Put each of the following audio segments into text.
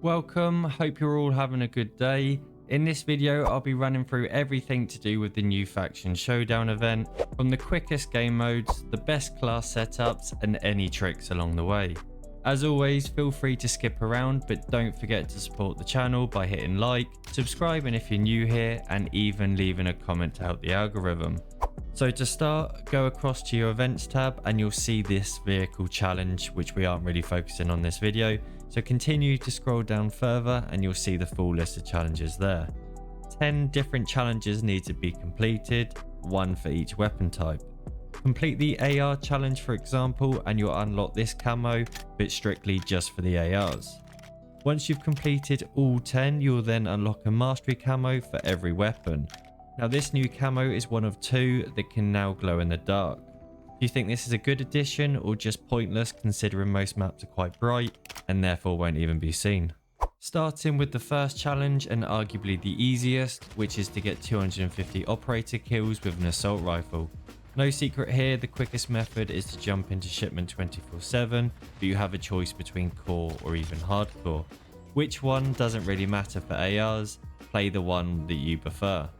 Welcome, hope you're all having a good day. In this video, I'll be running through everything to do with the new Faction Showdown event, from the quickest game modes, the best class setups, and any tricks along the way. As always, feel free to skip around, but don't forget to support the channel by hitting like, subscribing if you're new here, and even leaving a comment to help the algorithm. So to start, go across to your events tab and you'll see this vehicle challenge, which we aren't really focusing on this video. So continue to scroll down further and you'll see the full list of challenges there. 10 different challenges need to be completed, one for each weapon type. Complete the AR challenge for example and you'll unlock this camo, but strictly just for the ARs. Once you've completed all 10, you'll then unlock a mastery camo for every weapon. Now this new camo is one of 2 that can now glow in the dark. Do you think this is a good addition or just pointless considering most maps are quite bright and therefore won't even be seen? Starting with the first challenge and arguably the easiest, which is to get 250 operator kills with an assault rifle. No secret here, the quickest method is to jump into shipment 24/7, but you have a choice between core or even hardcore. Which one doesn't really matter for ARs, play the one that you prefer.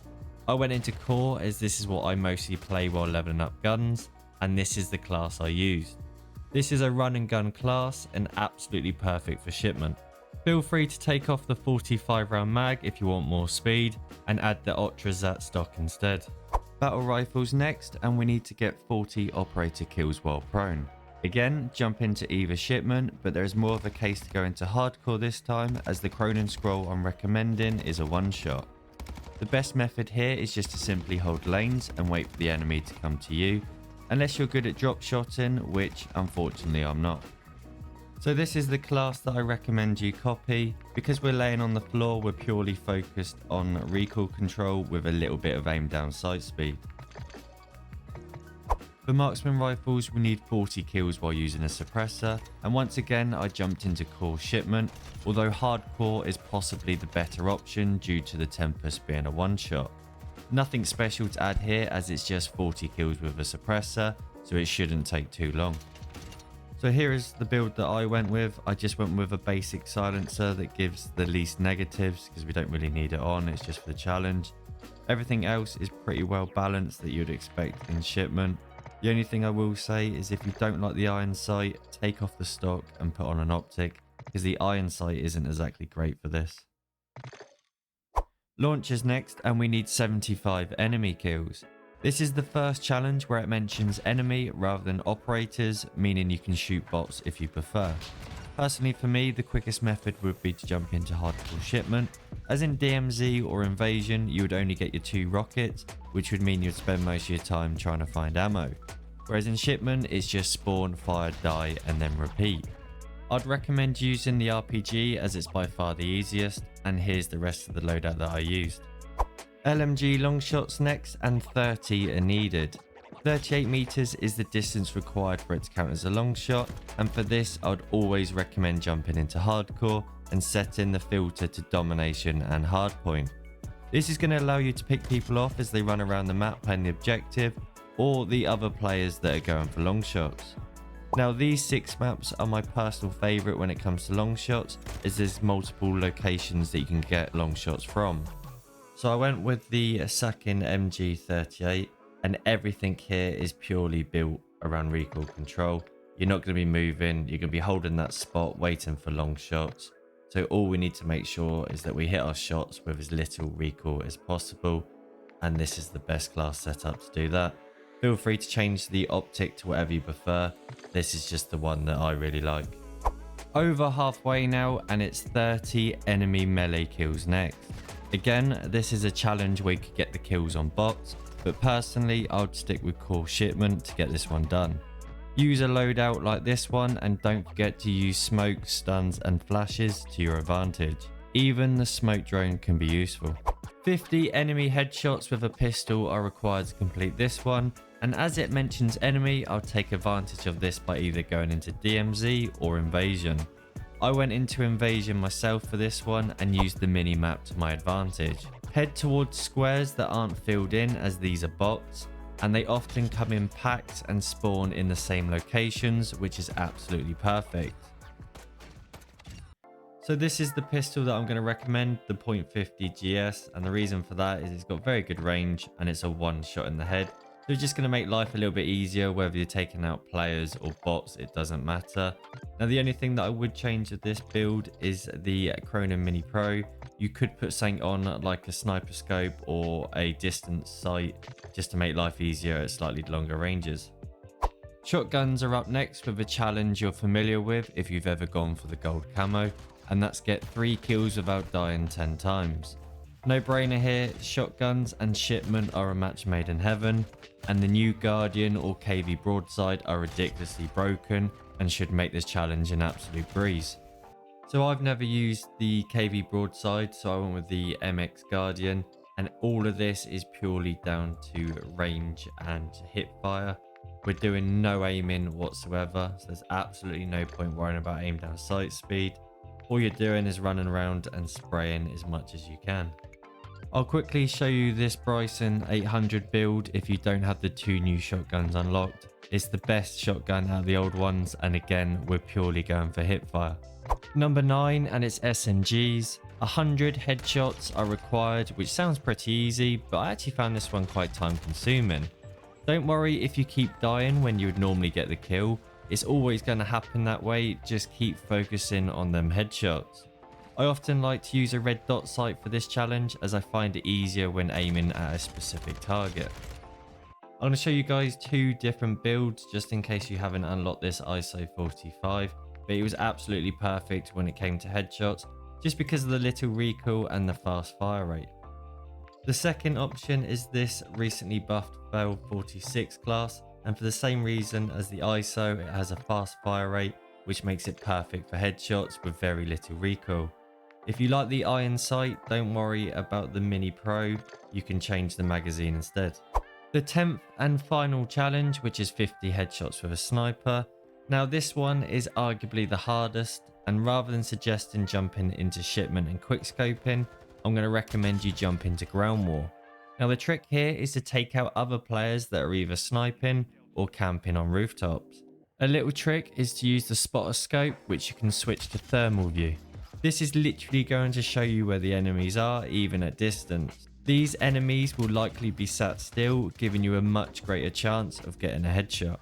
I went into core as this is what I mostly play while leveling up guns, and this is the class I used. This is a run and gun class and absolutely perfect for shipment. Feel free to take off the 45 round mag if you want more speed and add the Otrazat stock instead. Battle rifles next, and we need to get 40 operator kills while prone. Again, jump into either shipment, but there is more of a case to go into hardcore this time as the Cronin scroll I'm recommending is a one shot. The best method here is just to simply hold lanes and wait for the enemy to come to you, unless you're good at drop shotting, which unfortunately I'm not. So this is the class that I recommend you copy. Because we're laying on the floor, we're purely focused on recoil control with a little bit of aim down sight speed. For marksman rifles, we need 40 kills while using a suppressor, and once again I jumped into core shipment, although hardcore is possibly the better option due to the Tempest being a one shot. Nothing special to add here as it's just 40 kills with a suppressor, so it shouldn't take too long. So here is the build that I went with. I just went with a basic silencer that gives the least negatives because we don't really need it on, it's just for the challenge. Everything else is pretty well balanced that you'd expect in shipment. The only thing I will say is if you don't like the iron sight, take off the stock and put on an optic, because the iron sight isn't exactly great for this. Launchers next, and we need 75 enemy kills. This is the first challenge where it mentions enemy rather than operators, meaning you can shoot bots if you prefer. Personally for me, the quickest method would be to jump into hardcore shipment, as in DMZ or invasion you would only get your 2 rockets, which would mean you'd spend most of your time trying to find ammo. Whereas in shipment it's just spawn, fire, die and then repeat. I'd recommend using the RPG as it's by far the easiest, and here's the rest of the loadout that I used. LMG Longshots next, and 30 are needed. 38 meters is the distance required for it to count as a long shot, and for this I'd always recommend jumping into hardcore and setting the filter to domination and hardpoint. This is going to allow you to pick people off as they run around the map playing the objective, or the other players that are going for long shots. Now these 6 maps are my personal favourite when it comes to long shots, as there's multiple locations that you can get long shots from. So I went with the Sakin MG38, and everything here is purely built around recoil control. You're not going to be moving, you're going to be holding that spot waiting for long shots. So all we need to make sure is that we hit our shots with as little recoil as possible, and this is the best class setup to do that. Feel free to change the optic to whatever you prefer. This is just the one that I really like. Over halfway now, and it's 30 enemy melee kills next. Again, this is a challenge where you could get the kills on bots, but personally I'd stick with core shipment to get this one done. Use a loadout like this one, and don't forget to use smoke, stuns and flashes to your advantage. Even the smoke drone can be useful. 50 enemy headshots with a pistol are required to complete this one, and as it mentions enemy, I'll take advantage of this by either going into DMZ or invasion. I went into invasion myself for this one and used the mini map to my advantage. Head towards squares that aren't filled in as these are bots, and they often come in packs and spawn in the same locations, which is absolutely perfect. So this is the pistol that I'm going to recommend, the .50 GS, and the reason for that is it's got very good range and it's a one shot in the head. So it's just going to make life a little bit easier, whether you're taking out players or bots, it doesn't matter. Now the only thing that I would change with this build is the Chrono Mini Pro. You could put something on like a sniper scope or a distance sight just to make life easier at slightly longer ranges. Shotguns are up next with a challenge you're familiar with if you've ever gone for the gold camo, and that's get 3 kills without dying 10 times. No brainer here, shotguns and shipment are a match made in heaven, and the new Guardian or KV broadside are ridiculously broken and should make this challenge an absolute breeze. So I've never used the KV broadside, so I went with the MX Guardian, and all of this is purely down to range and hip fire. We're doing no aiming whatsoever, so there's absolutely no point worrying about aim down sight speed. All you're doing is running around and spraying as much as you can. I'll quickly show you this Bryson 800 build if you don't have the 2 new shotguns unlocked. It's the best shotgun out of the old ones, and again we're purely going for hipfire. Number 9, and it's SMGs. 100 headshots are required, which sounds pretty easy, but I actually found this one quite time consuming. Don't worry if you keep dying when you would normally get the kill. It's always going to happen that way, just keep focusing on them headshots. I often like to use a red dot sight for this challenge as I find it easier when aiming at a specific target. I'm going to show you guys 2 different builds just in case you haven't unlocked this ISO 45, but it was absolutely perfect when it came to headshots just because of the little recoil and the fast fire rate. The second option is this recently buffed Bell 46 class, and for the same reason as the ISO, it has a fast fire rate which makes it perfect for headshots with very little recoil. If you like the iron sight, don't worry about the Mini Pro, you can change the magazine instead. The 10th and final challenge, which is 50 headshots with a sniper. Now this one is arguably the hardest, and rather than suggesting jumping into shipment and quickscoping, I'm going to recommend you jump into ground war. Now the trick here is to take out other players that are either sniping or camping on rooftops. A little trick is to use the spotter scope, which you can switch to thermal view. This is literally going to show you where the enemies are, even at distance. These enemies will likely be sat still, giving you a much greater chance of getting a headshot.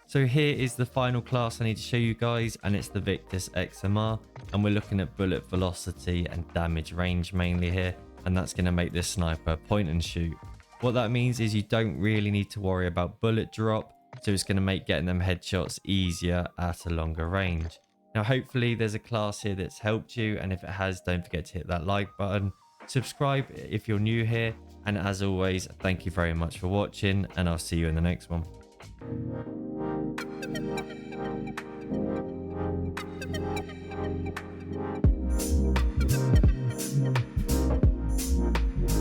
So here is the final class I need to show you guys, and it's the Victus XMR, and we're looking at bullet velocity and damage range mainly here, and that's going to make this sniper point and shoot. What that means is you don't really need to worry about bullet drop, so it's going to make getting them headshots easier at a longer range. Now hopefully there's a class here that's helped you, and if it has, don't forget to hit that like button, subscribe if you're new here, and as always, thank you very much for watching, and I'll see you in the next one.